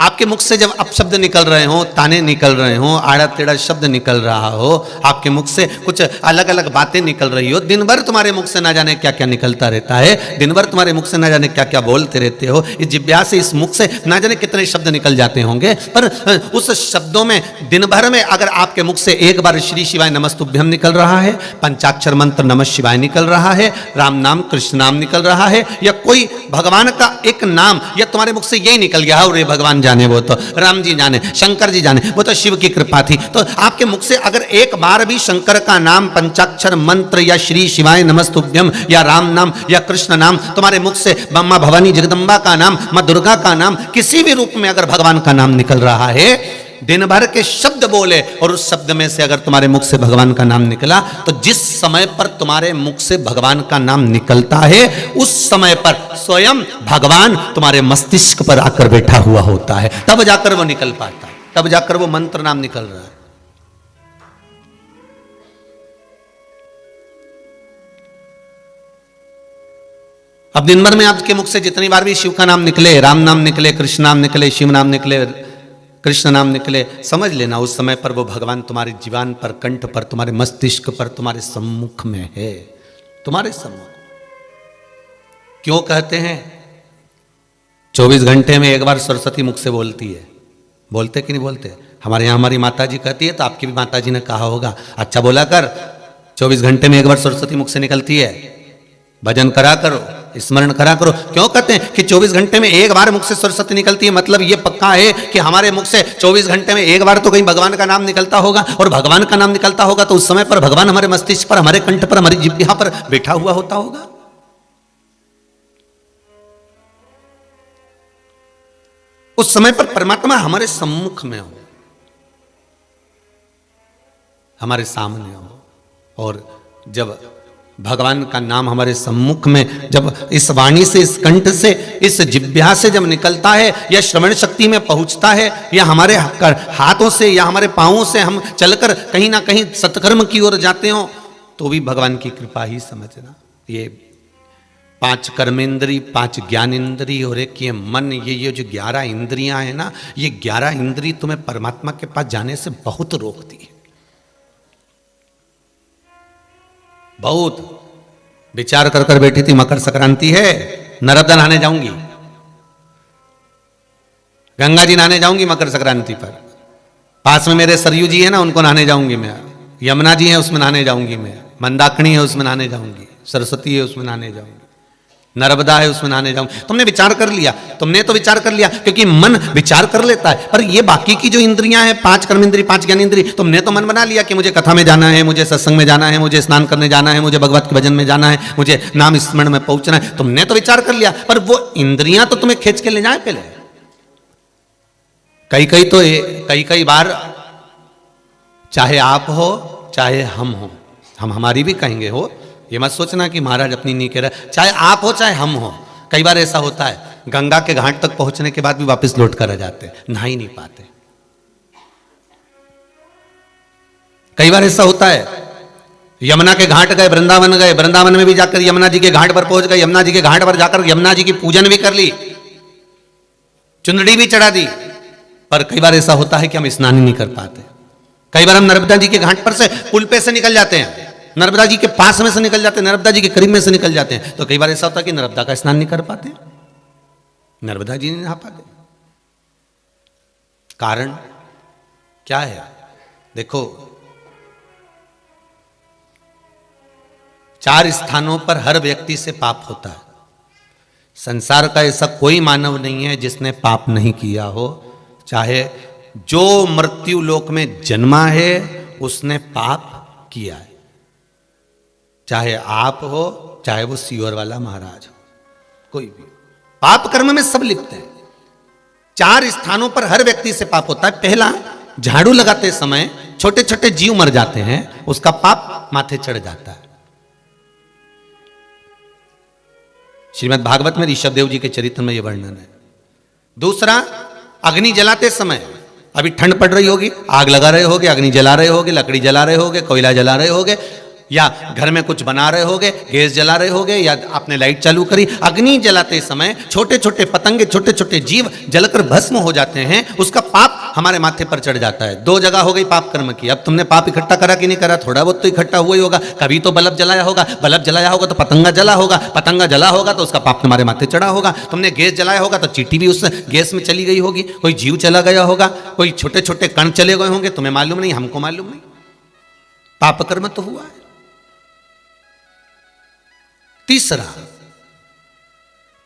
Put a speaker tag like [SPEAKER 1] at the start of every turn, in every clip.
[SPEAKER 1] आपके मुख से जब अपशब्द निकल रहे हो, ताने निकल रहे हो, आड़ा टेढ़ा शब्द निकल रहा हो, आपके मुख से कुछ अलग अलग बातें निकल रही हो, दिन भर तुम्हारे मुख से ना जाने क्या क्या निकलता रहता है, दिन भर तुम्हारे मुख से ना जाने क्या क्या बोलते रहते हो, इस जिह्वा से, इस मुख से ना जाने कितने शब्द निकल जाते होंगे, पर उस शब्दों में दिन भर में अगर आपके मुख से एक बार श्री शिवाय नमस्तुभ्यम निकल रहा है, पंचाक्षर मंत्र नमः शिवाय निकल रहा है, राम नाम कृष्ण नाम निकल रहा है, या कोई भगवान का एक नाम या तुम्हारे मुख से यही निकल गया, और ये भगवान जाने, वो तो राम जी जाने, शंकर जी जाने, वो तो शिव की कृपा थी, तो आपके मुख से अगर एक बार भी शंकर का नाम, पंचाक्षर मंत्र या श्री शिवाय नमस्तुभ्यम या राम नाम या कृष्ण नाम तुम्हारे मुख से, मां भवानी जगदम्बा का नाम, मां दुर्गा का नाम, किसी भी रूप में अगर भगवान का नाम निकल रहा है, दिन भर के शब्द बोले और उस शब्द में से अगर तुम्हारे मुख से भगवान का नाम निकला, तो जिस समय पर तुम्हारे मुख से भगवान का नाम निकलता है, उस समय पर स्वयं भगवान तुम्हारे मस्तिष्क पर आकर बैठा हुआ होता है, तब जाकर वो निकल पाता है, तब जाकर वो मंत्र नाम निकल रहा है। अब दिन भर में आपके मुख से जितनी बार भी शिव का नाम निकले, राम नाम निकले, कृष्ण नाम निकले, शिव नाम निकले, कृष्ण नाम निकले, समझ लेना उस समय पर वो भगवान तुम्हारी जीवान पर, कंठ पर, तुम्हारे मस्तिष्क पर, तुम्हारे सम्मुख में है, तुम्हारे सम्मुख। क्यों कहते हैं 24 घंटे में एक बार सरस्वती मुख से बोलती है? बोलते कि नहीं बोलते? हमारे यहाँ हमारी माता जी कहती है, तो आपकी भी माता जी ने कहा होगा, अच्छा बोला कर, 24 घंटे में एक बार सरस्वती मुख से निकलती है, भजन करा करो, स्मरण करा करो। क्यों कहते हैं कि 24 घंटे में एक बार मुख से सरस्वती निकलती है? मतलब ये पक्का है कि हमारे मुख से 24 घंटे में एक बार तो कहीं भगवान का नाम निकलता होगा, और भगवान का नाम निकलता होगा तो उस समय पर भगवान हमारे मस्तिष्क पर, हमारे कंठ पर, हमारी जिह्वा पर बैठा हुआ होता होगा। उस समय पर परमात्मा हमारे सम्मुख में हो, हमारे सामने हो, और जब भगवान का नाम हमारे सम्मुख में, जब इस वाणी से, इस कंठ से, इस जिह्वा से जब निकलता है, या श्रवण शक्ति में पहुंचता है, या हमारे हाथों से या हमारे पांवों से हम चलकर कहीं ना कहीं सत्कर्म की ओर जाते हो, तो भी भगवान की कृपा ही समझना। ये 5 कर्मेंद्री, 5 ज्ञानेंद्री और एक ये मन, ये जो 11 इंद्रियां हैं ना, ये 11 इंद्री तुम्हें परमात्मा के पास जाने से बहुत रोकती है। बहुत विचार कर कर बैठी थी, मकर संक्रांति है, नर्मदा नहाने जाऊंगी, गंगा जी नहाने जाऊंगी मकर संक्रांति पर, पास में मेरे सरयू जी है ना, उनको नहाने जाऊंगी मैं, यमुना जी है उसमें नहाने जाऊंगी मैं, मंदाकिनी है उसमें नहाने जाऊंगी, सरस्वती है उसमें नहाने जाऊंगी, नर्मदा है उसमें नहाने जाऊंगी। तुमने विचार कर लिया, तुमने तो विचार कर लिया, क्योंकि मन विचार कर लेता है, पर ये बाकी की जो इंद्रियां हैं, 5 कर्मेंद्री, 5 ज्ञानेंद्री, तुमने तो मन बना लिया कि मुझे कथा में जाना है, मुझे सत्संग में जाना है, मुझे स्नान करने जाना है, मुझे भगवत के भजन में जाना है, मुझे नाम स्मरण में पहुंचना है, तुमने तो विचार कर लिया, पर वो इंद्रियां तो तुम्हें खींच के ले जाए पहले। कई बार चाहे आप हो चाहे हम हो, हम हमारी भी कहेंगे हो, ये मत सोचना कि महाराज अपनी नहीं कह रहा, चाहे आप हो चाहे हम हो, कई बार ऐसा होता है गंगा के घाट तक पहुंचने के बाद भी वापस लौट कर आ जाते हैं, नहा ही नहीं पाते। कई बार ऐसा होता है यमुना के घाट गए, वृंदावन गए, वृंदावन में भी जाकर यमुना जी के घाट पर पहुंच गए, यमुना जी के घाट पर जाकर यमुना जी की पूजन भी कर ली, चुनरी भी चढ़ा दी, पर कई बार ऐसा होता है कि हम स्नान ही नहीं कर पाते। कई बार हम नर्मदा जी के घाट पर से, पुल पे से निकल जाते हैं, नर्मदा जी के पास में से निकल जाते हैं, नर्मदा जी के करीब में से निकल जाते हैं, तो कई बार ऐसा होता है कि नर्मदा का स्नान नहीं कर पाते, नर्मदा जी नहीं नहा पाते। कारण क्या है? देखो, 4 स्थानों पर हर व्यक्ति से पाप होता है। संसार का ऐसा कोई मानव नहीं है जिसने पाप नहीं किया हो, चाहे जो मृत्यु लोक में जन्मा है उसने पाप किया है, चाहे आप हो चाहे वो सीवर वाला महाराज हो, कोई भी पाप कर्म में सब लिप्त है। 4 स्थानों पर हर व्यक्ति से पाप होता है। पहला, झाड़ू लगाते समय छोटे छोटे जीव मर जाते हैं, उसका पाप माथे चढ़ जाता है। श्रीमद् भागवत में ऋषभ देव जी के चरित्र में यह वर्णन है। दूसरा, अग्नि जलाते समय, अभी ठंड पड़ रही होगी, आग लगा रहे होगे, अग्नि जला रहे होगे, लकड़ी जला रहे होगे, कोयला जला रहे होगे, या घर में कुछ बना रहे होगे, गैस जला रहे होगे, या आपने लाइट चालू करी, अग्नि जलाते समय छोटे छोटे पतंगे, छोटे छोटे जीव जलकर भस्म हो जाते हैं, उसका पाप हमारे माथे पर चढ़ जाता है। 2 जगह हो गई पाप कर्म की। अब तुमने पाप इकट्ठा करा कि नहीं करा, थोड़ा बहुत तो इकट्ठा हुआ ही होगा। कभी तो बल्ब जलाया होगा, बल्ब जलाया होगा तो पतंगा जला होगा, पतंगा जला होगा तो उसका पाप तुम्हारे माथे चढ़ा होगा। तुमने गैस जलाया होगा तो चींटी भी उस गैस में चली गई होगी, कोई जीव चला गया होगा, कोई छोटे छोटे कण चले गए होंगे, तुम्हें मालूम नहीं, हमको मालूम नहीं, पाप कर्म तो हुआ है। तीसरा,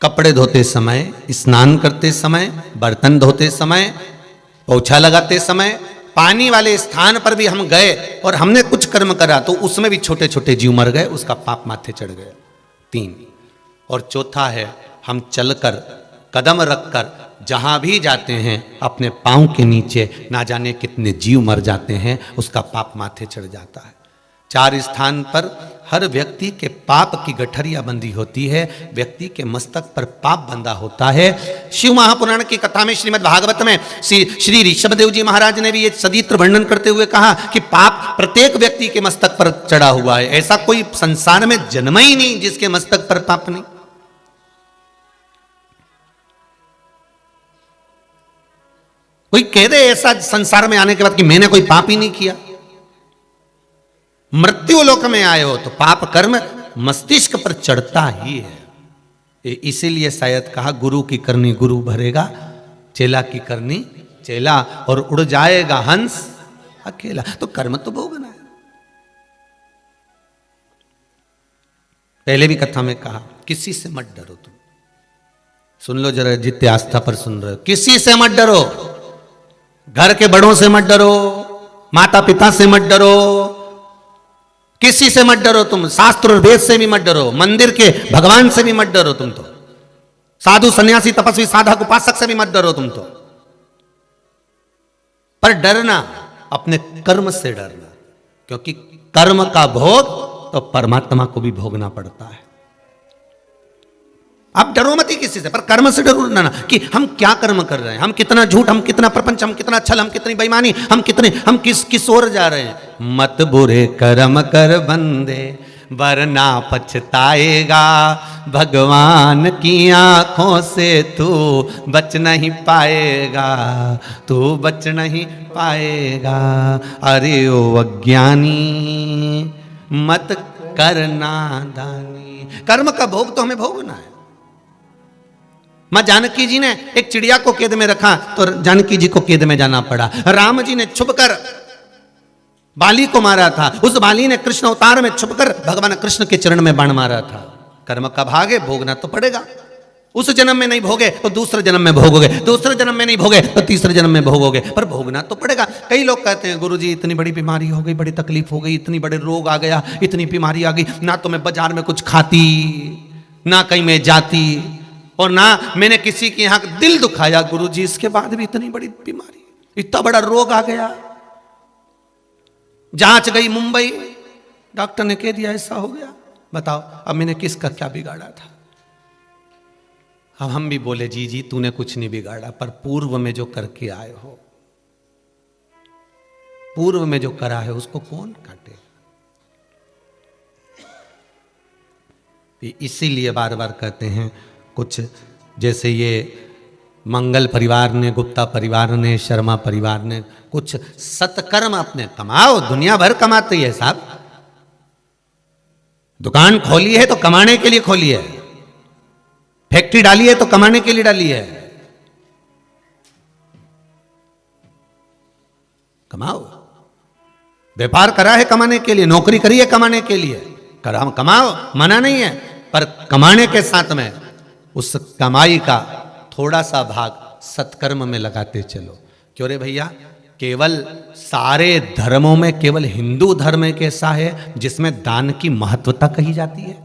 [SPEAKER 1] कपड़े धोते समय, स्नान करते समय, बर्तन धोते समय, पोछा लगाते समय, पानी वाले स्थान पर भी हम गए और हमने कुछ कर्म करा तो उसमें भी छोटे छोटे जीव मर गए, उसका पाप माथे चढ़ गया। 3, और चौथा है, हम चलकर कदम रखकर जहां भी जाते हैं अपने पांव के नीचे ना जाने कितने जीव मर जाते हैं, उसका पाप माथे चढ़ जाता है। 4 स्थान पर हर व्यक्ति के पाप की गठरिया बंधी होती है, व्यक्ति के मस्तक पर पाप बंधा होता है। शिव महापुराण की कथा में, श्रीमद् भागवत में श्री ऋषभदेव जी महाराज ने भी ये सदित्र वर्णन करते हुए कहा कि पाप प्रत्येक व्यक्ति के मस्तक पर चढ़ा हुआ है। ऐसा कोई संसार में जन्मा ही नहीं जिसके मस्तक पर पाप नहीं। कोई कह दे ऐसा संसार में आने के बाद कि मैंने कोई पाप ही नहीं किया। मृत्यु लोक में आए हो तो पाप कर्म मस्तिष्क पर चढ़ता ही है। इसीलिए शायद कहा, गुरु की करनी गुरु भरेगा, चेला की करनी चेला, और उड़ जाएगा हंस अकेला। तो कर्म तो भोगना है। पहले भी कथा में कहा, किसी से मत डरो। तुम सुन लो जरा, जितने आस्था पर सुन रहे हो, किसी से मत डरो। घर के बड़ों से मत डरो, माता पिता से मत डरो, किसी से मत डरो। तुम शास्त्र और वेद से भी मत डरो, मंदिर के भगवान से भी मत डरो। तुम तो साधु सन्यासी तपस्वी साधक उपासक से भी मत डरो तुम तो। पर डरना अपने कर्म से डरना, क्योंकि कर्म का भोग तो परमात्मा को भी भोगना पड़ता है। आप डरो मत ही किसी से, पर कर्म से डरो ना कि हम क्या कर्म कर रहे हैं, हम कितना झूठ, हम कितना प्रपंच, हम कितना छल, हम कितनी बेईमानी, हम किस ओर जा रहे हैं। मत बुरे कर्म कर बंदे वरना पछताएगा, भगवान की आंखों से तू बच नहीं पाएगा, तू बच नहीं पाएगा। अरे ओ अज्ञानी मत करना दानी। कर्म का भोग तो हमें भोगना है। मां जानकी जी ने एक चिड़िया को कैद में रखा तो जानकी जी को कैद में जाना पड़ा। राम जी ने छुपकर बाली को मारा था, उस बाली ने कृष्ण अवतार में छुपकर भगवान कृष्ण के चरण में बाण मारा था। कर्म का भाग है, भोगना तो पड़ेगा। उस जन्म में नहीं भोगे तो दूसरे जन्म में भोगोगे, दूसरे जन्म में नहीं भोगे तो तीसरे जन्म में भोगोगे, पर भोगना तो पड़ेगा। कई लोग कहते हैं, गुरुजी इतनी बड़ी बीमारी हो गई, बड़ी तकलीफ हो गई, इतनी बड़े रोग आ गया, इतनी बीमारी आ गई, ना तो मैं बाजार में कुछ खाती, ना कहीं मैं जाती, और ना मैंने किसी के यहां दिल दुखाया। गुरुजी इसके बाद भी इतनी बड़ी बीमारी, इतना बड़ा रोग आ गया। जांच गई मुंबई, डॉक्टर ने कह दिया ऐसा हो गया। बताओ अब मैंने किसका क्या बिगाड़ा था। अब हम भी बोले, जी जी तूने कुछ नहीं बिगाड़ा, पर पूर्व में जो करके आए हो, पूर्व में जो करा है उसको कौन काटे। इसीलिए बार बार कहते हैं, कुछ जैसे ये मंगल परिवार ने, गुप्ता परिवार ने, शर्मा परिवार ने, कुछ सत्कर्म अपने कमाओ। दुनिया भर कमाती है साहब। दुकान खोली है तो कमाने के लिए खोली है, फैक्ट्री डाली है तो कमाने के लिए डाली है। कमाओ। व्यापार करा है कमाने के लिए, नौकरी करी है कमाने के लिए, कमाओ, मना नहीं है, पर कमाने के साथ में उस कमाई का थोड़ा सा भाग सत्कर्म में लगाते चलो। क्यों रे भैया, केवल सारे धर्मों में केवल हिंदू धर्म एक ऐसा है जिसमें दान की महत्वता कही जाती है।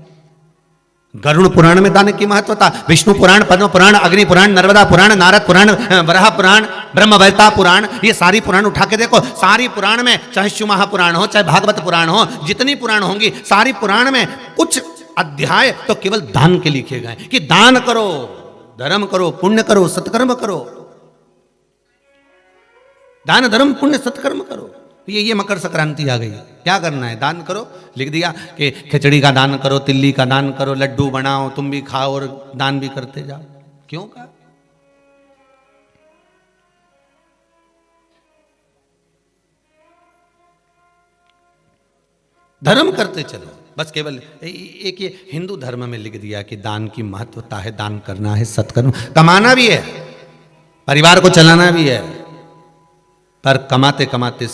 [SPEAKER 1] गरुड़ पुराण में दान की महत्वता, विष्णु पुराण, पद्म पुराण, अग्नि पुराण, नर्मदा पुराण, नारद पुराण, वराह पुराण, ब्रह्मवैवर्त पुराण, ये सारी पुराण उठा के देखो। सारी पुराण में, चाहे शिव महापुराण हो, चाहे भागवत पुराण हो, जितनी पुराण होंगी, सारी पुराण में कुछ अध्याय तो केवल दान के लिखे गए कि दान करो, धर्म करो, पुण्य करो, सत्कर्म करो। दान धर्म पुण्य सत्कर्म करो, ये मकर संक्रांति आ गई, क्या करना है? दान करो। लिख दिया कि खिचड़ी का दान करो, तिल्ली का दान करो, लड्डू बनाओ, तुम भी खाओ और दान भी करते जाओ। क्यों कहा? धर्म करते चलो, बस केवल एक ये हिंदू धर्म में लिख दिया कि दान की महत्वता है, दान करना है, सत्कर्म, कमाना भी है, परिवार को चलाना भी है, पर कमाते कमाते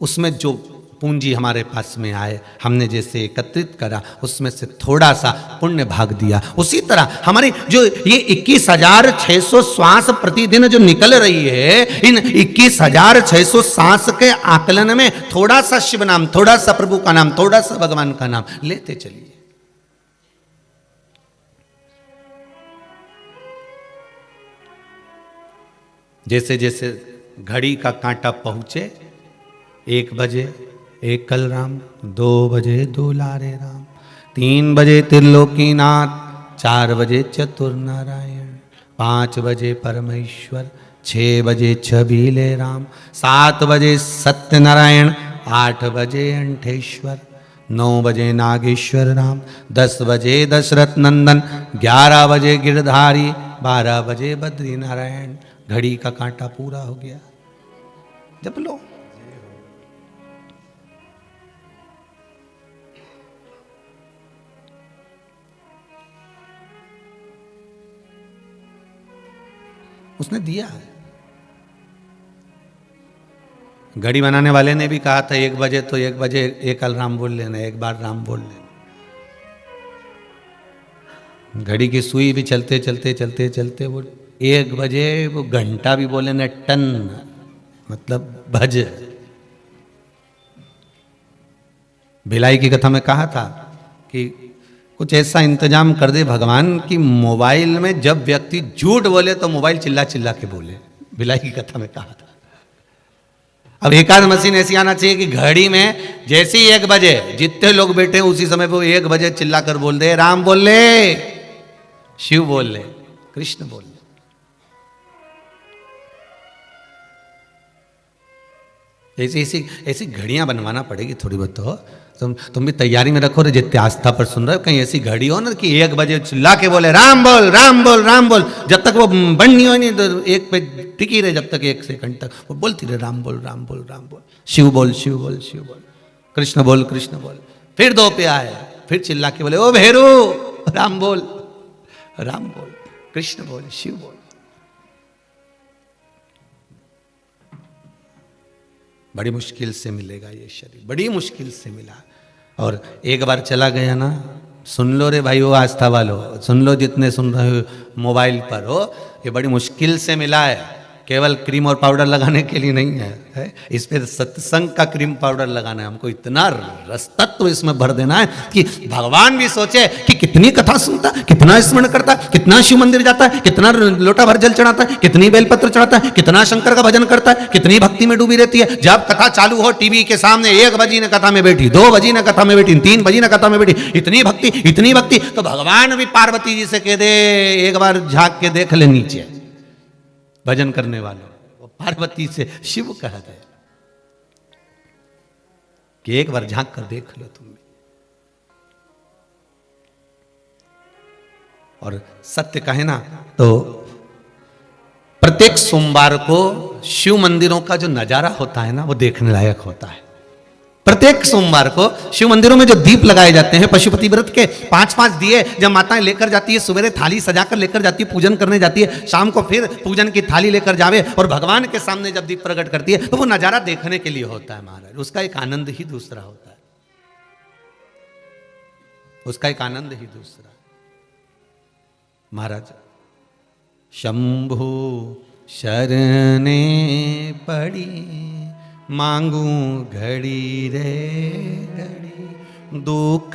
[SPEAKER 1] उसमें जो पूंजी हमारे पास में आए, हमने जैसे एकत्रित करा, उसमें से थोड़ा सा पुण्य भाग दिया। उसी तरह हमारी जो ये 21,600 श्वास प्रतिदिन जो निकल रही है, इन 21,600 श्वास के आकलन में थोड़ा सा शिव नाम, थोड़ा सा प्रभु का नाम, थोड़ा सा भगवान का नाम लेते चलिए। जैसे जैसे घड़ी का कांटा पहुंचे, 1 बजे एक कल राम, 2 बजे दुलारे राम, 3 बजे त्रिलोकीनाथ, 4 बजे चतुर नारायण, 5 बजे परमेश्वर, 6 बजे छबीले राम, 7 बजे सत्यनारायण, 8 बजे अंठेश्वर, 9 बजे नागेश्वर राम, 10 बजे दशरथ नंदन, 11 बजे गिरधारी, 12 बजे बद्री नारायण। घड़ी का कांटा पूरा हो गया। जप लो। उसने दिया है। घड़ी बनाने वाले ने भी कहा था 1 बजे तो 1 बजे एक राम बोल लेना, एक बार राम बोल लेना। घड़ी की सुई भी चलते चलते चलते चलते वो 1 बजे वो घंटा भी बोले ना, टन मतलब भज। भिलाई की कथा में कहा था कि कुछ ऐसा इंतजाम कर दे भगवान कि मोबाइल में जब व्यक्ति झूठ बोले तो मोबाइल चिल्ला चिल्ला के बोले। भिलाई की कथा में कहा था। अब एकाध मशीन ऐसी आना चाहिए कि घड़ी में जैसे ही 1 बजे जितने लोग बैठे उसी समय वो 1 बजे चिल्ला कर बोल दे, राम बोल ले, शिव बोल ले, कृष्ण बोल ले। ऐसी ऐसी घड़ियां बनवाना पड़ेगी थोड़ी बहुत। तो तुम भी तैयारी में रखो रे, जितने आस्था पर सुन रहे हो, कहीं ऐसी घड़ी हो ना कि 1 बजे चिल्ला के बोले राम बोल राम बोल राम बोल, जब तक वो बंद नहीं हो नहीं तो 1 पे टिकी रहे, जब तक 1 सेकंड तक वो बोलती रहे राम बोल राम बोल राम बोल, शिव बोल शिव बोल शिव बोल, कृष्ण बोल कृष्ण बोल। फिर 2 पे आए, फिर चिल्ला के बोले ओ भेरू राम बोल कृष्ण बोल शिव बोल। बड़ी मुश्किल से मिलेगा ये शरीर, बड़ी मुश्किल से मिला। और एक बार चला गया ना, सुन लो रे भाई, वो आस्था वालों सुन लो, जितने सुन रहे हो मोबाइल पर हो, ये बड़ी मुश्किल से मिला है। केवल क्रीम और पाउडर लगाने के लिए नहीं है, इस पे सत्संग का क्रीम पाउडर लगाना है। हमको इतना रसतत्व इसमें भर देना है कि भगवान भी सोचे कि कितनी कथा सुनता, कितना स्मरण करता, कितना शिव मंदिर जाता है, कितना लोटा भर जल चढ़ाता है, कितनी बेलपत्र चढ़ाता है, कितना शंकर का भजन करता है, कितनी भक्ति में डूबी रहती है। जब कथा चालू हो टीवी के सामने 1 बजे ने कथा में बैठी, 2 बजे ने कथा में बैठी, 3 बजे ने कथा में बैठी, इतनी भक्ति, तो भगवान भी पार्वती जी से कह दे एक बार झांक के देख ले नीचे भजन करने वालों। वो पार्वती से शिव कह दे कि एक बार झांक कर देख लो तुम। और सत्य कहे ना तो प्रत्येक सोमवार को शिव मंदिरों का जो नजारा होता है ना, वो देखने लायक होता है। प्रत्येक सोमवार को शिव मंदिरों में जो दीप लगाए जाते हैं, पशुपति व्रत के 5-5 दिए जब माताएं लेकर जाती है, सवेरे थाली सजाकर लेकर जाती है, पूजन करने जाती है, शाम को फिर पूजन की थाली लेकर जावे और भगवान के सामने जब दीप प्रकट करती है, तो वो नजारा देखने के लिए होता है महाराज। उसका एक आनंद ही दूसरा होता है, उसका एक आनंद ही दूसरा। महाराज शंभु शरणे पड़ी मांगू घड़ी रे घड़ी, दुख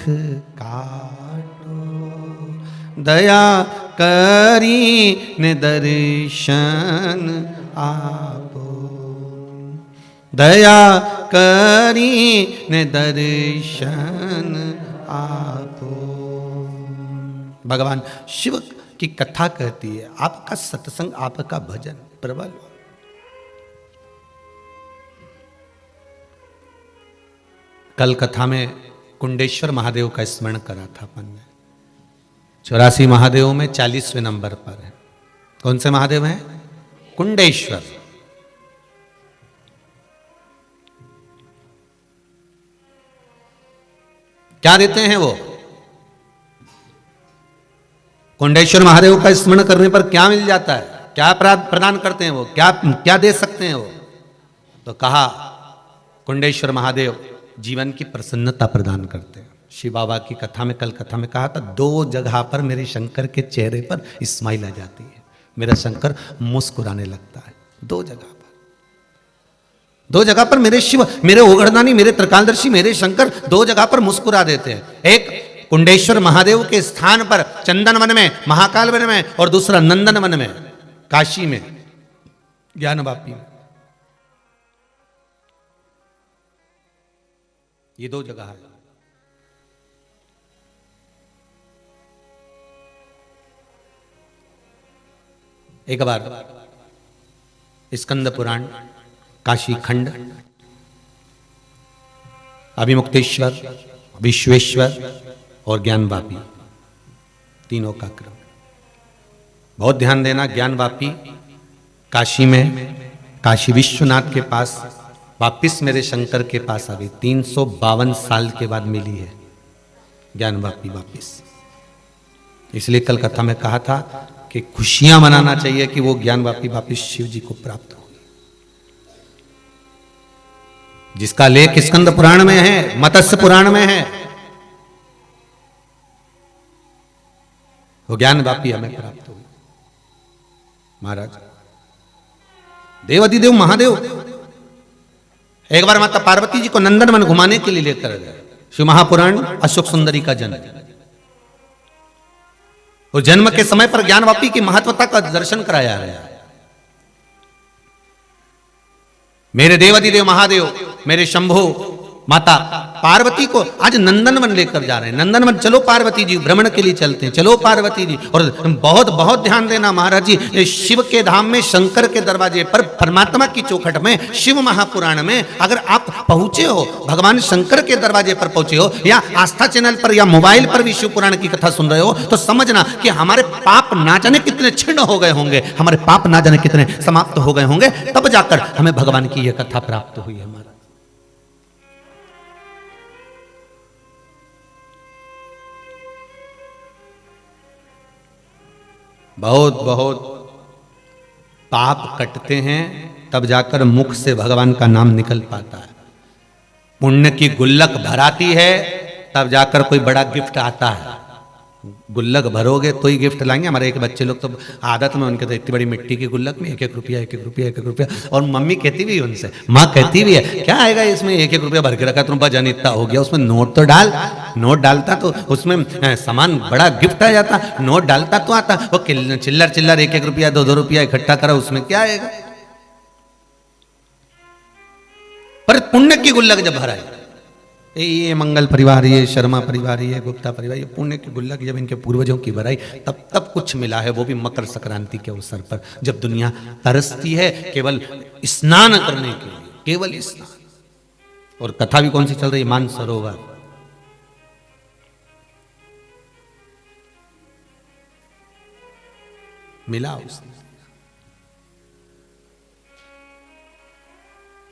[SPEAKER 1] काटो दया करी ने दर्शन आपो, दया करी ने दर्शन आपो। भगवान शिव की कथा कहती है, आपका सत्संग, आपका भजन प्रबल। कल कथा में कुंडेश्वर महादेव का स्मरण करा था अपन ने। 84 महादेवों में 40वें नंबर पर है। कौन से महादेव हैं? कुंडेश्वर। क्या देते हैं वो? कुंडेश्वर महादेव का स्मरण करने पर क्या मिल जाता है? क्या प्रदान करते हैं वो? क्या दे सकते हैं वो? तो कहा कुंडेश्वर महादेव जीवन की प्रसन्नता प्रदान करते हैं। शिव बाबा की कथा में, कल कथा में कहा था, 2 जगह पर मेरे शंकर के चेहरे पर स्माइल आ जाती है, मेरा शंकर मुस्कुराने लगता है। 2 जगह पर मेरे शिव, मेरे ओगड़दानी, मेरे त्रिकालदर्शी, मेरे शंकर 2 जगह पर मुस्कुरा देते हैं। एक कुंडेश्वर महादेव के स्थान पर चंदन वन में, महाकाल वन में, और दूसरा नंदन वन में, काशी में, ज्ञानवापी में। ये 2 जगह है। एक बार स्कंद पुराण, काशी खंड, अभिमुक्तेश्वर, विश्वेश्वर और ज्ञानवापी, तीनों का क्रम। बहुत ध्यान देना। ज्ञानवापी काशी में, काशी विश्वनाथ के पास, वापिस मेरे शंकर के पास आ गई। 352 साल के बाद मिली है ज्ञानवापी वापिस। इसलिए कल कथा में कहा था कि खुशियां मनाना चाहिए कि वो ज्ञानवापी वापिस शिव जी को प्राप्त हो। जिसका लेख स्कंद पुराण में है, मत्स्य पुराण में है, वो ज्ञानवापी हमें प्राप्त हो। महाराज देवाधिदेव महादेव एक बार माता पार्वती जी को नंदनवन घुमाने के लिए लेकर गए। शिव महापुराण अशोक सुंदरी का जन्म, और जन्म के समय पर ज्ञानवापी की महत्वता का दर्शन कराया गया। मेरे देवाधिदेव महादेव, मेरे शंभो माता पार्वती को आज नंदनवन लेकर जा रहे हैं। नंदनवन चलो पार्वती जी, भ्रमण के लिए चलते हैं, चलो पार्वती जी। और बहुत बहुत ध्यान देना महाराज जी, शिव के धाम में, शंकर के दरवाजे पर, परमात्मा की चौखट में, शिव महापुराण में अगर आप पहुंचे हो, भगवान शंकर के दरवाजे पर पहुंचे हो, या आस्था चैनल पर या मोबाइल पर भी शिव पुराण की कथा सुन रहे हो, तो समझना कि हमारे पाप ना जाने कितने क्षीण हो गए होंगे, हमारे पाप ना जाने कितने समाप्त हो गए होंगे, तब जाकर हमें भगवान की यह कथा प्राप्त हुई है। हमारा बहुत बहुत पाप कटते हैं, तब जाकर मुख से भगवान का नाम निकल पाता है। पुण्य की गुल्लक भराती है, तब जाकर कोई बड़ा गिफ्ट आता है। गुल्लक भरोगे तो ही गिफ्ट लाएंगे। हमारे एक बच्चे लोग तो आदत में, उनके तो इतनी बड़ी मिट्टी की गुल्लक में 1-1 रुपया, 1-1 रुपया, 1-1 रुपया। और मम्मी कहती भी है उनसे, माँ कहती भी है, क्या आएगा इसमें, 1-1 रुपया भर के रखा, तुम वजन इतना हो गया, उसमें नोट तो डाल। नोट डालता तो उसमें सामान बड़ा गिफ्ट आ जाता, नोट डालता तो आता। वो चिल्लर चिल्लर 1-1 रुपया, 2-2 रुपया इकट्ठा करा, उसमें क्या आएगा। पर पुण्य की गुल्लक जब भराई, ये मंगल परिवार, ये शर्मा परिवार, ये गुप्ता परिवार, ये पुण्य की गुल्लक जब इनके पूर्वजों की भराई, तब कुछ मिला है। वो भी मकर संक्रांति के अवसर पर, जब दुनिया तरसती है केवल स्नान करने के लिए, केवल स्नान। और कथा भी कौन सी चल रही है? मानसरोवर। मिला उसने,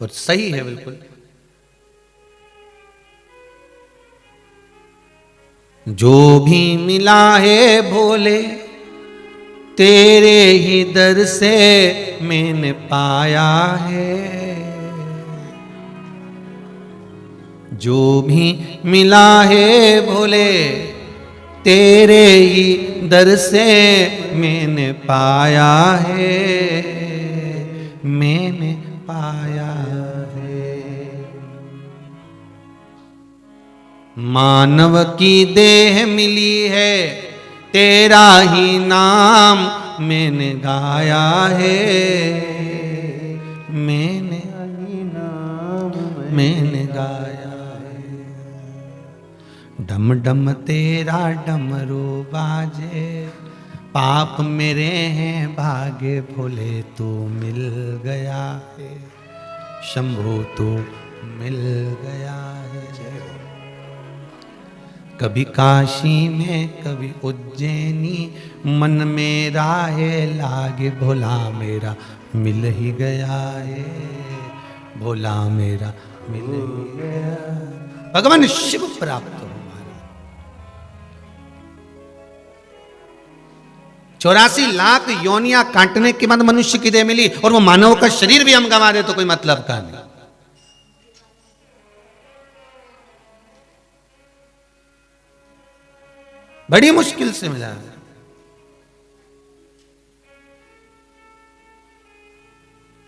[SPEAKER 1] और सही है बिल्कुल। जो भी मिला है भोले तेरे ही दर से मैंने पाया है। जो भी मिला है भोले तेरे ही दर से मैंने पाया है, मैंने पाया है। मानव की देह मिली है, तेरा ही नाम मैंने गाया है, मैंने गाया है। डम डम तेरा डमरू बाजे, पाप मेरे हैं भागे भोले, तू मिल गया है शंभो, तू मिल गया है। कभी काशी में कभी उज्जैनी, मन में राहे लागे भोला मेरा मिल ही गया है, भोला मेरा मिल ही गया। भगवान शिव प्राप्त हो। 84 लाख योनियां काटने के बाद मनुष्य की देह मिली, और वो मानव का शरीर भी हम गंवा दे तो कोई मतलब का नहीं। बड़ी मुश्किल से मिला है।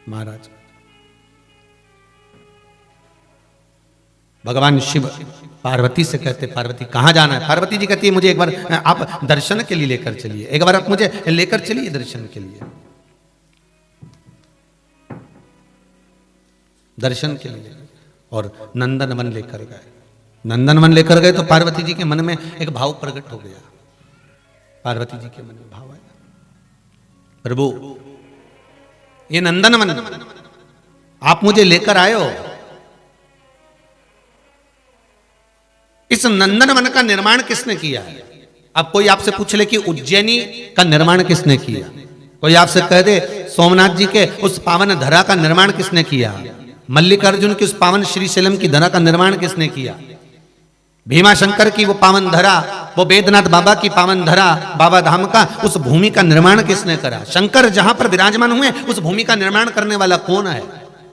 [SPEAKER 1] महाराज भगवान शिव पार्वती से कहते, पार्वती कहां जाना है? पार्वती जी कहती है मुझे एक बार आप दर्शन के लिए लेकर चलिए, एक बार आप मुझे लेकर चलिए दर्शन के लिए, दर्शन के लिए। और नंदनवन लेकर गए। नंदनवन लेकर गए तो पार्वती जी के मन में एक भाव प्रकट हो गया। पार्वती जी के मन में भाव आया, प्रभु ये नंदनवन आप मुझे लेकर आए हो, इस नंदनवन का निर्माण किसने किया? अब कोई आपसे पूछ ले कि उज्जैनी का निर्माण किसने किया, कोई आपसे कह दे सोमनाथ जी के उस पावन धरा का निर्माण किसने किया, मल्लिकार्जुन की उस पावन श्रीशैलम की धरा का निर्माण किसने किया, भीमा शंकर की वो पावन धरा, वो वेदनाथ बाबा की पावन धरा, बाबा धाम का उस भूमि का निर्माण किसने करा? शंकर जहां पर विराजमान हुए उस भूमि का निर्माण करने वाला कौन है?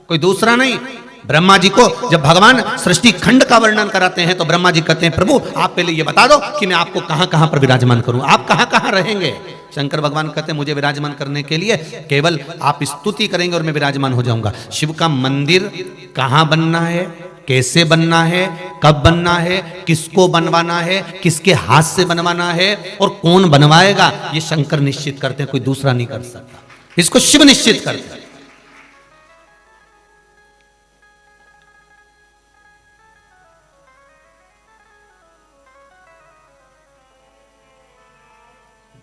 [SPEAKER 1] कोई दूसरा नहीं। ब्रह्मा जी को जब भगवान सृष्टि खंड का वर्णन कराते हैं तो ब्रह्मा जी कहते हैं प्रभु आप पहले ये बता दो कि मैं आपको कहां कहां पर विराजमान करूं, आप कहां कहां रहेंगे? शंकर भगवान कहते हैं मुझे विराजमान करने के लिए केवल आप स्तुति करेंगे और मैं विराजमान हो जाऊंगा। शिव का मंदिर कहां बनना है, कैसे बनना है, कब बनना है, किसको बनवाना है, किसके हाथ से बनवाना है और कौन बनवाएगा, ये शंकर निश्चित करते हैं, कोई दूसरा नहीं कर सकता। इसको शिव निश्चित करते हैं।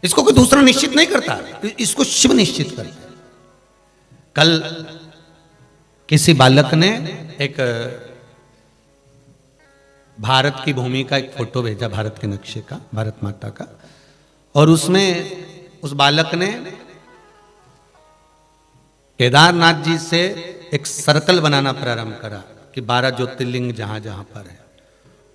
[SPEAKER 1] इसको कोई दूसरा निश्चित नहीं करता, इसको शिव निश्चित करता है। कल किसी बालक ने एक भारत की भूमि का एक फोटो भेजा, भारत के नक्शे का, भारत माता का, और उसमें उस बालक ने केदारनाथ जी से एक सर्कल बनाना प्रारंभ करा कि 12 ज्योतिर्लिंग जहां जहां पर है,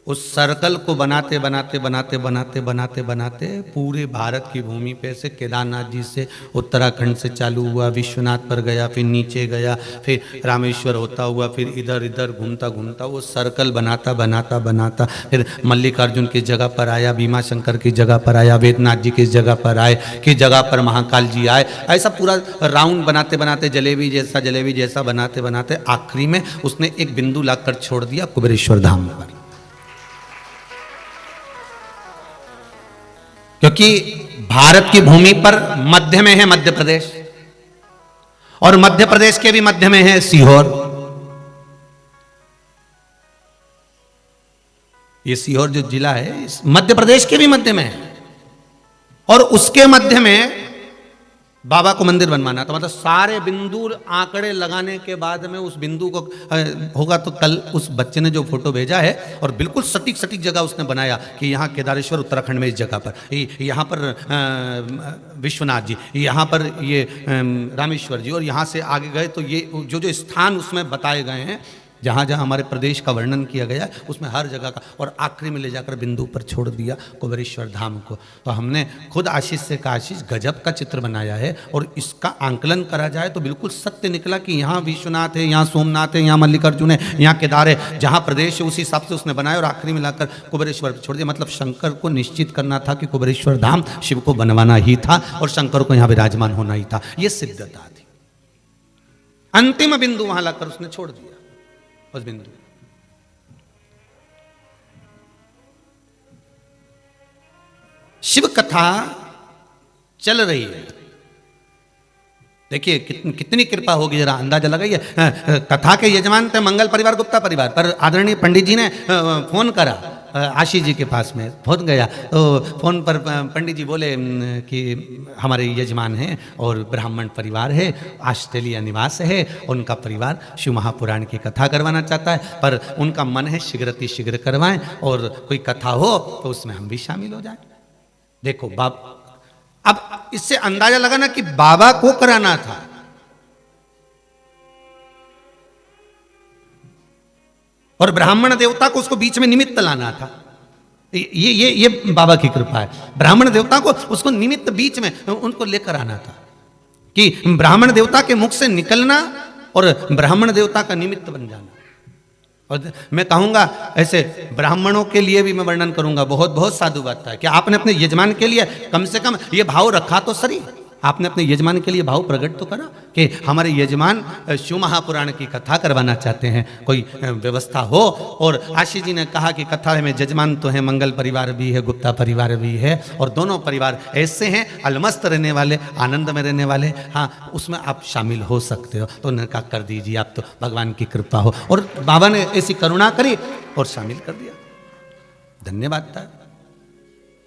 [SPEAKER 1] उस सर्कल को बनाते बनाते बनाते बनाते बनाते बनाते पूरे भारत की भूमि पे से केदारनाथ जी से उत्तराखंड से चालू हुआ, विश्वनाथ पर गया, फिर नीचे गया, फिर रामेश्वर होता हुआ, फिर इधर इधर घूमता घूमता वो सर्कल बनाता बनाता बनाता फिर मल्लिकार्जुन की जगह पर आया, भीमा शंकर की जगह पर आया, वेदनाथ जी की जगह पर आए, किस जगह पर महाकाल जी आए, ऐसा पूरा राउंड बनाते बनाते जलेबी जैसा बनाते बनाते आखिरी में उसने एक बिंदु लाकर छोड़ दिया कुबेरेश्वर धाम पर। क्योंकि भारत की भूमि पर मध्य में है मध्य प्रदेश, और मध्य प्रदेश के भी मध्य में है सीहोर। ये सीहोर जो जिला है मध्य प्रदेश के भी मध्य में है, और उसके मध्य में बाबा को मंदिर बनवाना। तो मतलब सारे बिंदु आंकड़े लगाने के बाद में उस बिंदु को होगा। तो कल उस बच्चे ने जो फोटो भेजा है और बिल्कुल सटीक सटीक जगह उसने बनाया कि यहाँ केदारेश्वर उत्तराखंड में इस जगह पर, यहाँ पर विश्वनाथ जी, यहाँ पर ये रामेश्वर जी, और यहाँ से आगे गए तो ये जो जो स्थान उसमें बताए गए हैं, जहाँ जहाँ हमारे प्रदेश का वर्णन किया गया है उसमें हर जगह का, और आखिरी में ले जाकर बिंदु पर छोड़ दिया कुबेरेश्वर धाम को। तो हमने खुद आशीष से कहा आशीष गजब का चित्र बनाया है, और इसका आंकलन करा जाए तो बिल्कुल सत्य निकला कि यहाँ विश्वनाथ है, यहाँ सोमनाथ है, यहाँ मल्लिकार्जुन है, यहाँ केदार है, जहाँ प्रदेश है उसी हिसाब से उसने बनाया, और आखिरी में लाकर कुबेरेश्वर छोड़ दिया। मतलब शंकर को निश्चित करना था कि कुबेरेश्वर धाम शिव को बनवाना ही था और शंकर को यहाँ विराजमान होना ही था, ये सिद्धता थी। अंतिम बिंदु वहां लाकर उसने छोड़ दिया उस बिंदु। शिव कथा चल रही है, देखिए कितनी कृपा होगी, जरा अंदाजा लगाइए। कथा के यजमान थे मंगल परिवार गुप्ता परिवार, पर आदरणीय पंडित जी ने फोन करा आशीष जी के पास में पहुंच गया तो फोन पर पंडित जी बोले कि हमारे यजमान हैं और ब्राह्मण परिवार है, ऑस्ट्रेलिया निवास है, उनका परिवार शिव महापुराण की कथा करवाना चाहता है, पर उनका मन है शीघ्र करवाएं और कोई कथा हो तो उसमें हम भी शामिल हो जाएं। देखो अब इससे अंदाजा लगा ना कि बाबा को कराना था, और ब्राह्मण देवता को उसको बीच में निमित्त लाना था। ये बाबा की कृपा है। ब्राह्मण देवता को उसको निमित्त बीच में उनको लेकर आना था कि ब्राह्मण देवता के मुख से निकलना और ब्राह्मण देवता का निमित्त बन जाना। और मैं कहूंगा ऐसे ब्राह्मणों के लिए भी मैं वर्णन करूंगा, बहुत बहुत साधु बात है कि आपने अपने यजमान के लिए कम से कम ये भाव रखा तो सही, आपने अपने यजमान के लिए भाव प्रकट तो करा कि हमारे यजमान शिव महापुराण की कथा करवाना चाहते हैं, कोई व्यवस्था हो। और आशीष जी ने कहा कि कथा में यजमान तो है, मंगल परिवार भी है, गुप्ता परिवार भी है, और दोनों परिवार ऐसे हैं अलमस्त रहने वाले, आनंद में रहने वाले, हाँ उसमें आप शामिल हो सकते हो। तो उन्होंने कहा कर दीजिए, आप तो भगवान की कृपा हो, और बाबा ने ऐसी करुणा करी और शामिल कर दिया। धन्यवाद था।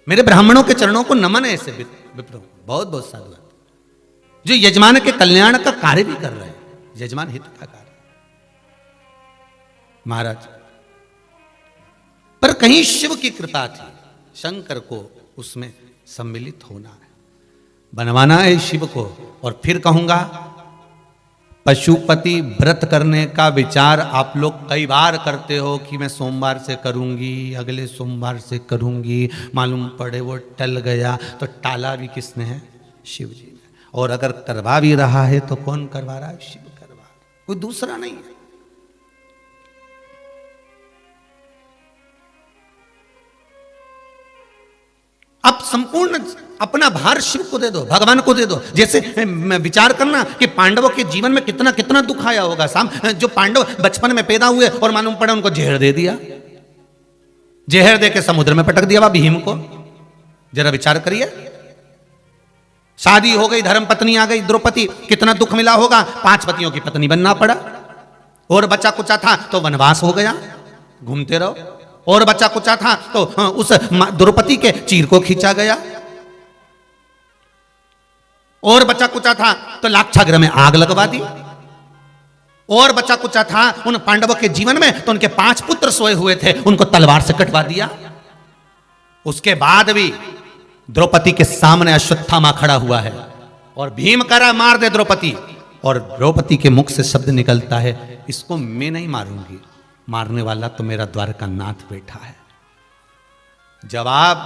[SPEAKER 1] मेरे ब्राह्मणों के चरणों को नमन है ऐसे विप्रो, बहुत बहुत साधु जो यजमान के कल्याण का कार्य भी कर रहे हैं, यजमान हित का कार्य। महाराज पर कहीं शिव की कृपा थी, शंकर को उसमें सम्मिलित होना है, बनवाना है शिव को। और फिर कहूंगा पशुपति व्रत करने का विचार आप लोग कई बार करते हो कि मैं सोमवार से करूंगी, अगले सोमवार से करूंगी, मालूम पड़े वो टल गया, तो टाला भी किसने है? शिव जी ने। और अगर करवा भी रहा है तो कौन करवा रहा है? शिव करवा रहा है, कोई दूसरा नहीं है। आप संपूर्ण अपना भार शिव को दे दो, भगवान को दे दो। जैसे विचार करना कि पांडवों के जीवन में कितना कितना दुख आया होगा। जो पांडव बचपन में पैदा हुए और मालूम पड़ा उनको जहर दे दिया, जहर दे के समुद्र में पटक दिया भीम को। जरा विचार करिए, शादी हो गई, धर्म पत्नी आ गई द्रौपदी, कितना दुख मिला होगा। 5 पतियों की पत्नी बनना पड़ा। और बच्चा कुचा था तो वनवास हो गया, घूमते रहो। और बच्चा कुचा था तो उस द्रौपदी के चीर को खींचा गया। और बच्चा कुचा था तो लाक्षागृह में आग लगवा दी। और बच्चा कुचा था उन पांडवों के जीवन में तो उनके 5 पुत्र सोए हुए थे, उनको तलवार से कटवा दिया। उसके बाद भी द्रौपदी के सामने अश्वत्थामा खड़ा हुआ है और भीम करा मार दे द्रौपदी, और द्रौपदी के मुख से शब्द निकलता है, इसको मैं नहीं मारूंगी, मारने वाला तो मेरा द्वारका नाथ बैठा है। जवाब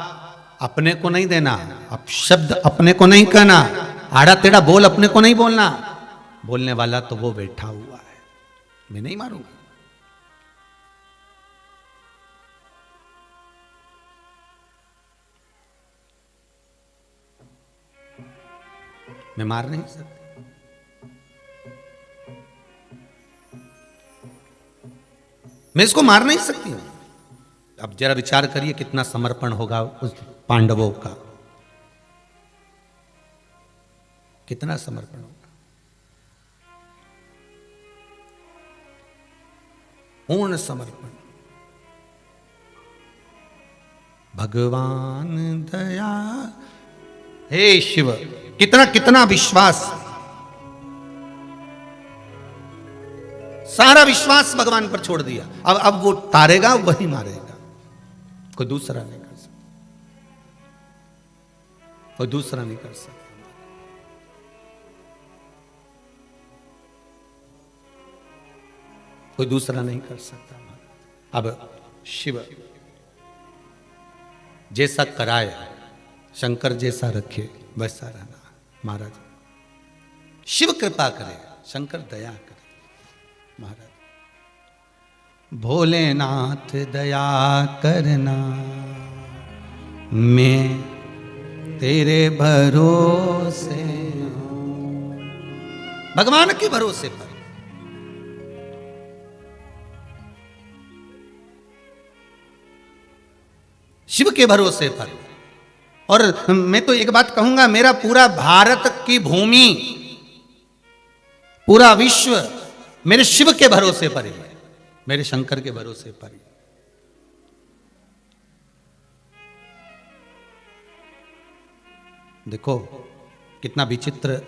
[SPEAKER 1] अपने को नहीं देना, अब शब्द अपने को नहीं कहना, आड़ा टेढ़ा बोल अपने को नहीं बोलना, बोलने वाला तो वो बैठा हुआ है, मैं नहीं मारूंगा। मैं मार नहीं सकती। मैं इसको मार नहीं सकती हूं। अब जरा विचार करिए कितना समर्पण होगा उस पांडवों का, कितना समर्पण होगा। पूर्ण समर्पण। भगवान दया, हे शिव, कितना कितना विश्वास, सारा विश्वास भगवान पर छोड़ दिया। अब वो तारेगा वही मारेगा, कोई दूसरा नहीं कर सकता, कोई दूसरा नहीं कर सकता। कोई दूसरा नहीं कर सकता। अब शिव जैसा कराए, शंकर जैसा रखे वैसा रहना। महाराज शिव कृपा करे, शंकर दया करे। महाराज भोलेनाथ दया करना, मैं तेरे भरोसे हूं। भगवान के भरोसे पर, शिव के भरोसे पर। और मैं तो एक बात कहूंगा, मेरा पूरा भारत की भूमि, पूरा विश्व मेरे शिव के भरोसे पर ही है, मेरे शंकर के भरोसे पर ही। देखो कितना विचित्र,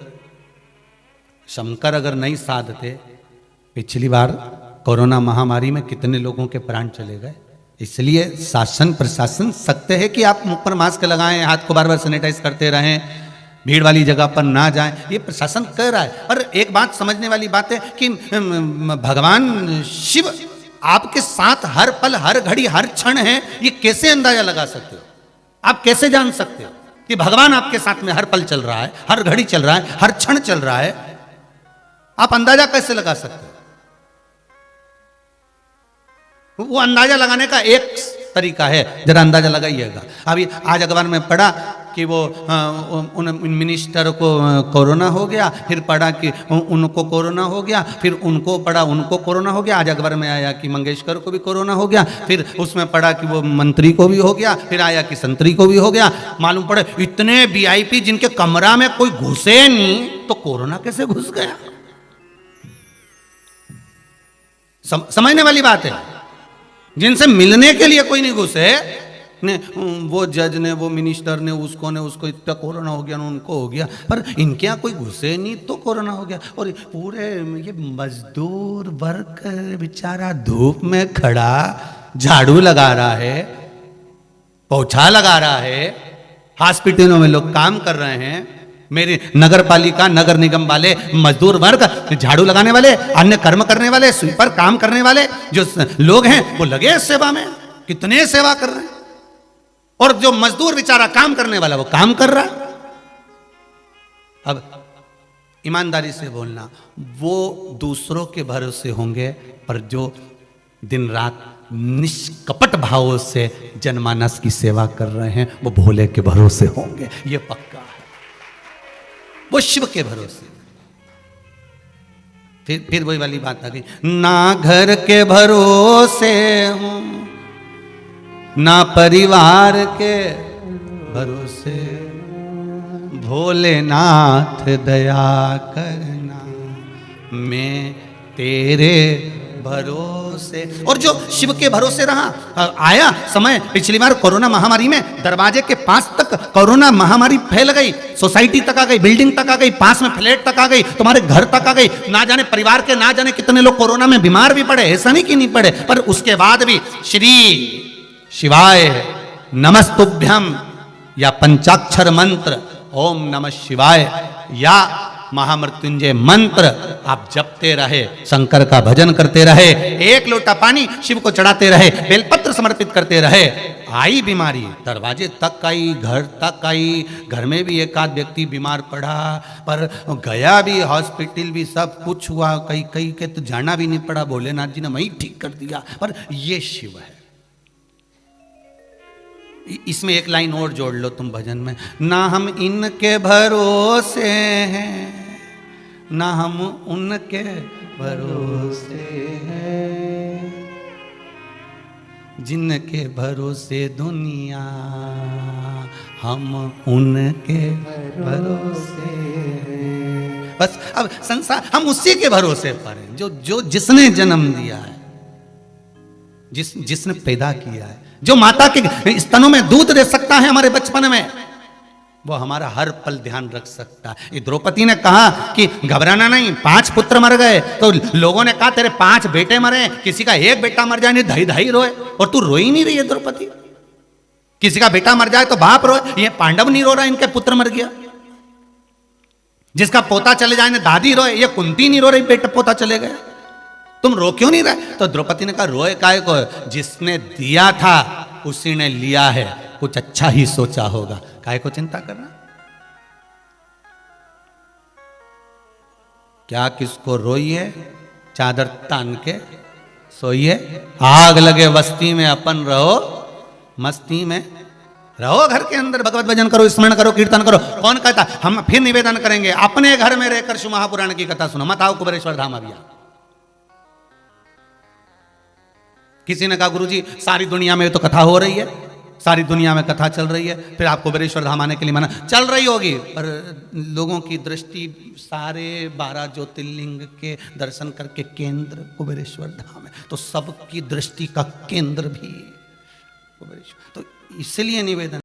[SPEAKER 1] शंकर अगर नहीं साधते, पिछली बार कोरोना महामारी में कितने लोगों के प्राण चले गए। इसलिए शासन प्रशासन सख्त है कि आप मुंह पर मास्क लगाएं, हाथ को बार बार सैनिटाइज करते रहें, भीड़ वाली जगह पर ना जाएं, ये प्रशासन कह रहा है। और एक बात समझने वाली बात है कि भगवान शिव आपके साथ हर पल हर घड़ी हर क्षण है, ये कैसे अंदाजा लगा सकते हो? आप कैसे जान सकते हो कि भगवान आपके साथ में हर पल चल रहा है, हर घड़ी चल रहा है, हर क्षण चल रहा है? आप अंदाजा कैसे लगा सकते हो? वो अंदाजा लगाने का एक तरीका है, जरा अंदाजा लगाइएगा। अभी आज अखबार में पढ़ा कि वो उन मिनिस्टर को कोरोना हो गया, फिर पढ़ा कि उनको कोरोना हो गया, फिर उनको पढ़ा उनको कोरोना हो गया। आज अखबार में आया कि मंगेशकर को भी कोरोना हो गया, फिर उसमें पढ़ा कि वो मंत्री को भी हो गया, फिर आया कि संतरी को भी हो गया। मालूम पड़े इतने वीआईपी जिनके कमरा में कोई घुसे नहीं, तो कोरोना कैसे घुस गया? समझने वाली बात है। जिनसे मिलने के लिए कोई नहीं घुसे, ने वो जज ने, वो मिनिस्टर ने, उसको इतना कोरोना हो गया ना, उनको हो गया, पर इनके यहाँ कोई घुसे नहीं तो कोरोना हो गया। और पूरे ये मजदूर वर्कर बेचारा धूप में खड़ा झाड़ू लगा रहा है, पोछा लगा रहा है, हॉस्पिटलों में लोग काम कर रहे हैं, मेरी नगर पालिका नगर निगम वाले मजदूर वर्ग, झाड़ू लगाने वाले, अन्य कर्म करने वाले, स्वीपर काम करने वाले जो लोग हैं वो लगे सेवा में, कितने सेवा कर रहे हैं। और जो मजदूर बेचारा काम करने वाला वो काम कर रहा है। अब ईमानदारी से बोलना, वो दूसरों के भरोसे होंगे, पर जो दिन रात निष्कपट भावों से जनमानस की सेवा कर रहे हैं वो भोले के भरोसे होंगे, ये पक्का है। वो शिव के भरोसे। फिर वही वाली बात आ गई, ना घर के भरोसे हूं ना परिवार के भरोसे, भोलेनाथ दया करना मैं तेरे भरोसे। और जो शिव के भरोसे रहा, आया समय पिछली बार कोरोना महामारी में दरवाजे के पास तक कोरोना महामारी फैल गई, सोसाइटी तक आ गई, बिल्डिंग तक आ गई, पास में फ्लैट तक आ गई, तुम्हारे घर तक आ गई। ना जाने परिवार के ना जाने कितने लोग कोरोना में बीमार भी पड़े, ऐसा नहीं कि नहीं पड़े, पर उसके बाद भी श्री शिवाय नमस्तुभ्यम या पंचाक्षर मंत्र ओम नमः शिवाय या महामृत्युंजय मंत्र आप जपते रहे, शंकर का भजन करते रहे, एक लोटा पानी शिव को चढ़ाते रहे, बेलपत्र समर्पित करते रहे। आई बीमारी दरवाजे तक आई, घर तक आई, घर में भी एक आध व्यक्ति बीमार पड़ा, पर गया भी हॉस्पिटल भी, सब कुछ हुआ, कई कई के तो जाना भी नहीं पड़ा, भोलेनाथ जी ने वही ठीक कर दिया। पर ये शिव है। इसमें एक लाइन और जोड़ लो तुम भजन में, ना हम इनके भरोसे हैं ना हम उनके भरोसे हैं, जिनके भरोसे दुनिया हम उनके भरोसे हैं। बस अब संसार हम उसी के भरोसे पर हैं जो जिसने जन्म दिया है, जिसने पैदा किया है, जो माता के स्तनों में दूध दे सकता है हमारे बचपन में, वो हमारा हर पल ध्यान रख सकता है। द्रौपदी ने कहा कि घबराना नहीं, 5 पुत्र मर गए, तो लोगों ने कहा तेरे 5 बेटे मरे, किसी का एक बेटा मर जाए नहीं धई धई रोए, और तू रोई नहीं रही है द्रौपदी। किसी का बेटा मर जाए तो बाप रोए, ये पांडव नहीं रो रहा इनके पुत्र मर गया। जिसका पोता चले जाए दादी रोए, ये कुंती नहीं रो रही बेटा पोता चले गए, तुम रो क्यों नहीं रहे? तो द्रौपदी ने कहा रोए काहे को, जिसने दिया था उसी ने लिया है, कुछ अच्छा ही सोचा होगा, काहे को चिंता करना। क्या किसको रोइए, चादर तान के सोइए, आग लगे बस्ती में अपन रहो मस्ती में, रहो घर के अंदर, भगवत भजन करो, स्मरण करो, कीर्तन करो। कौन कहता? हम फिर निवेदन करेंगे, अपने घर में रहकर शिव महापुराण की कथा सुनो, मत आओ कुबेरेश्वर धाम अभिया। किसी ने कहा गुरुजी सारी दुनिया में तो कथा हो रही है, सारी दुनिया में कथा चल रही है, फिर आपको कुबेरेश्वर धाम आने के लिए मना चल रही होगी, पर लोगों की दृष्टि सारे 12 ज्योतिर्लिंग के दर्शन करके केंद्र कुबेरेश्वर धाम है, तो सबकी दृष्टि का केंद्र भी कुबेरेश्वर। तो इसलिए निवेदन